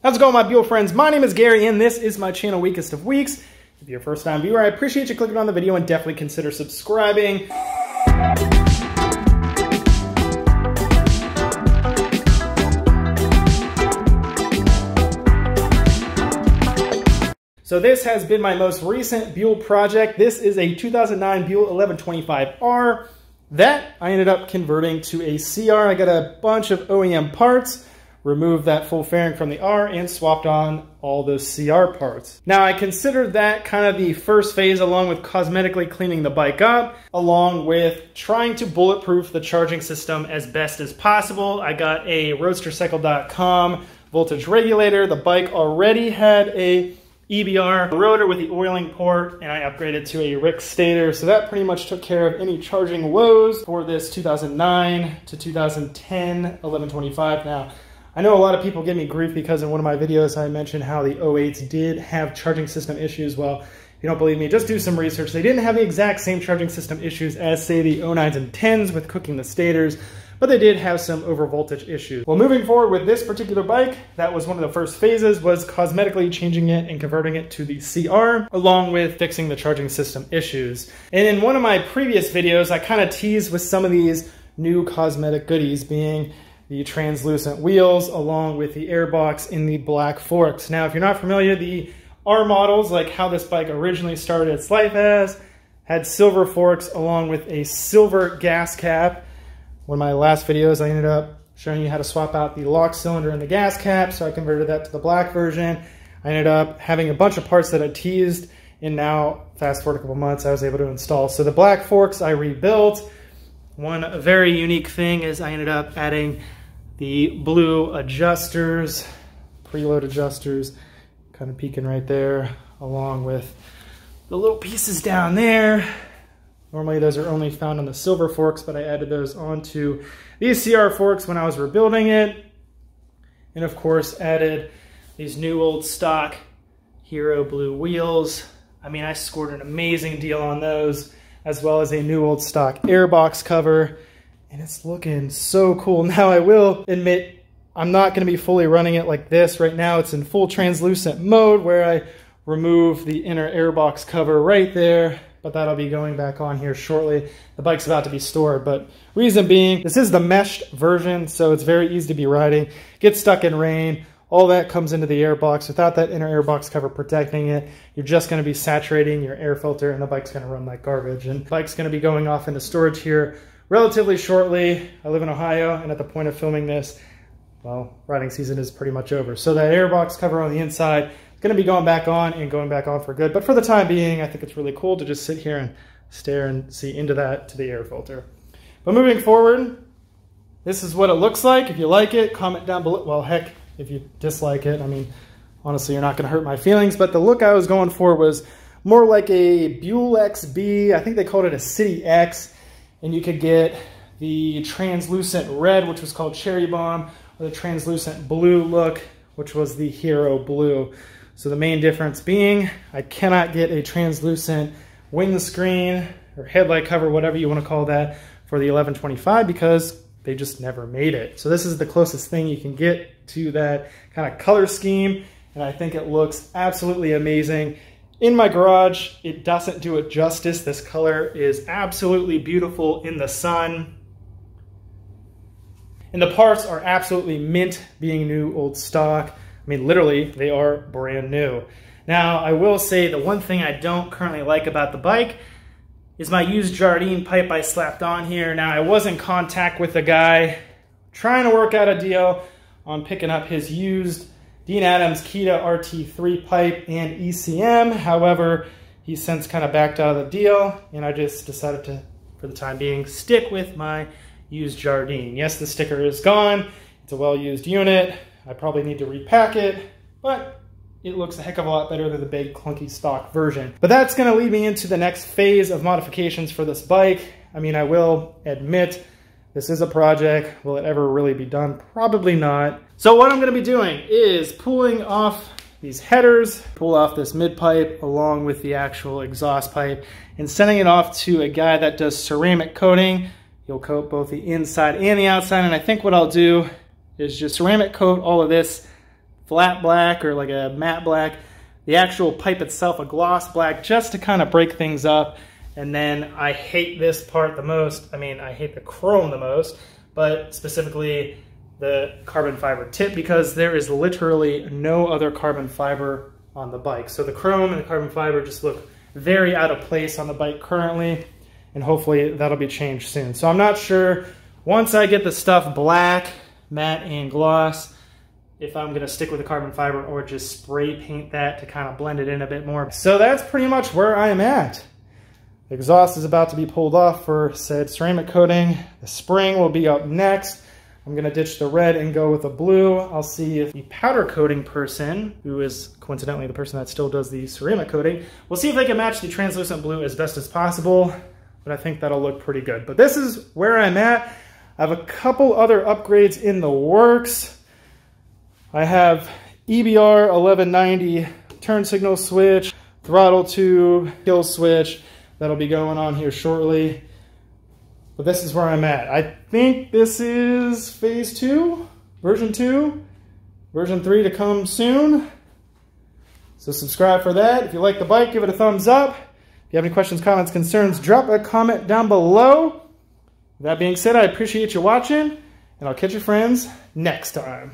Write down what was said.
How's it going, my Buell friends? My name is Gary and this is my channel, Weakest of Weeks. If you're a first time viewer, I appreciate you clicking on the video and definitely consider subscribing. So this has been my most recent Buell project. This is a 2009 Buell 1125R that I ended up converting to a CR. I got a bunch of OEM parts, removed that full fairing from the R, and swapped on all those CR parts. Now I considered that kind of the first phase, along with cosmetically cleaning the bike up, along with trying to bulletproof the charging system as best as possible. I got a roadstercycle.com voltage regulator. The bike already had a EBR rotor with the oiling port, and I upgraded to a Rick stator. So that pretty much took care of any charging woes for this 2009 to 2010 1125. Now, I know a lot of people give me grief because in one of my videos I mentioned how the 08s did have charging system issues. Well, if you don't believe me, just do some research. They didn't have the exact same charging system issues as, say, the 09s and 10s with cooking the stators, but they did have some overvoltage issues. Well, moving forward with this particular bike, that was one of the first phases, was cosmetically changing it and converting it to the CR, along with fixing the charging system issues. And in one of my previous videos, I kind of teased with some of these new cosmetic goodies, being the translucent wheels, along with the airbox in the black forks. Now, if you're not familiar, the R models, like how this bike originally started its life as, had silver forks along with a silver gas cap. One of my last videos, I ended up showing you how to swap out the lock cylinder and the gas cap, so I converted that to the black version. I ended up having a bunch of parts that I teased, and now, fast forward a couple months, I was able to install. So the black forks I rebuilt. One very unique thing is I ended up adding the blue adjusters, preload adjusters, kind of peeking right there, along with the little pieces down there. Normally those are only found on the silver forks, but I added those onto these CR forks when I was rebuilding it. And of course added these new old stock Hero blue wheels. I mean, I scored an amazing deal on those, as well as a new old stock airbox cover. And it's looking so cool. Now I will admit, I'm not gonna be fully running it like this. Right now it's in full translucent mode where I remove the inner airbox cover right there, but that'll be going back on here shortly. The bike's about to be stored, but reason being, this is the meshed version, so it's very easy to be riding. Get stuck in rain, all that comes into the airbox. Without that inner airbox cover protecting it, you're just gonna be saturating your air filter and the bike's gonna run like garbage. And the bike's gonna be going off into storage here relatively shortly. I live in Ohio, and at the point of filming this, well, riding season is pretty much over. So that airbox cover on the inside is gonna be going back on and going back on for good. But for the time being, I think it's really cool to just sit here and stare and see into that to the air filter. But moving forward, this is what it looks like. If you like it, comment down below. Well, heck, if you dislike it, I mean, honestly, you're not gonna hurt my feelings, but the look I was going for was more like a Buell XB. I think they called it a City X. And you could get the translucent red, which was called Cherry Bomb, or the translucent blue look, which was the Hero Blue. So the main difference being, I cannot get a translucent windscreen or headlight cover, whatever you want to call that, for the 1125 because they just never made it. So this is the closest thing you can get to that kind of color scheme, and I think it looks absolutely amazing. In my garage, it doesn't do it justice. This color is absolutely beautiful in the sun. And the parts are absolutely mint, being new old stock. I mean, literally, they are brand new. Now, I will say the one thing I don't currently like about the bike is my used Jardine pipe I slapped on here. Now, I was in contact with a guy trying to work out a deal on picking up his used Dean Adams Kita RT3 pipe and ECM. However, he's since kind of backed out of the deal, and I just decided to, for the time being, stick with my used Jardine. Yes, the sticker is gone. It's a well-used unit. I probably need to repack it, but it looks a heck of a lot better than the big clunky stock version. But that's gonna lead me into the next phase of modifications for this bike. I mean, I will admit, this is a project. Will it ever really be done? Probably not. So what I'm gonna be doing is pulling off these headers, pull off this mid pipe along with the actual exhaust pipe, and sending it off to a guy that does ceramic coating. He'll coat both the inside and the outside, and I think what I'll do is just ceramic coat all of this flat black or like a matte black. The actual pipe itself, a gloss black, just to kind of break things up. And then I hate this part the most. I mean, I hate the chrome the most, but specifically the carbon fiber tip, because there is literally no other carbon fiber on the bike. So the chrome and the carbon fiber just look very out of place on the bike currently, and hopefully that'll be changed soon. So I'm not sure, once I get the stuff black, matte, and gloss, if I'm gonna stick with the carbon fiber or just spray paint that to kind of blend it in a bit more. So that's pretty much where I am at. The exhaust is about to be pulled off for said ceramic coating. The spring will be up next. I'm gonna ditch the red and go with the blue. I'll see if the powder coating person, who is coincidentally the person that still does the ceramic coating, we'll see if they can match the translucent blue as best as possible, but I think that'll look pretty good. But this is where I'm at. I have a couple other upgrades in the works. I have EBR 1190 turn signal switch, throttle tube, kill switch that'll be going on here shortly. But this is where I'm at. I think this is phase 2, version 2, version 3 to come soon. So subscribe for that. If you like the bike, give it a thumbs up. If you have any questions, comments, concerns, drop a comment down below. That being said, I appreciate you watching, and I'll catch you friends next time.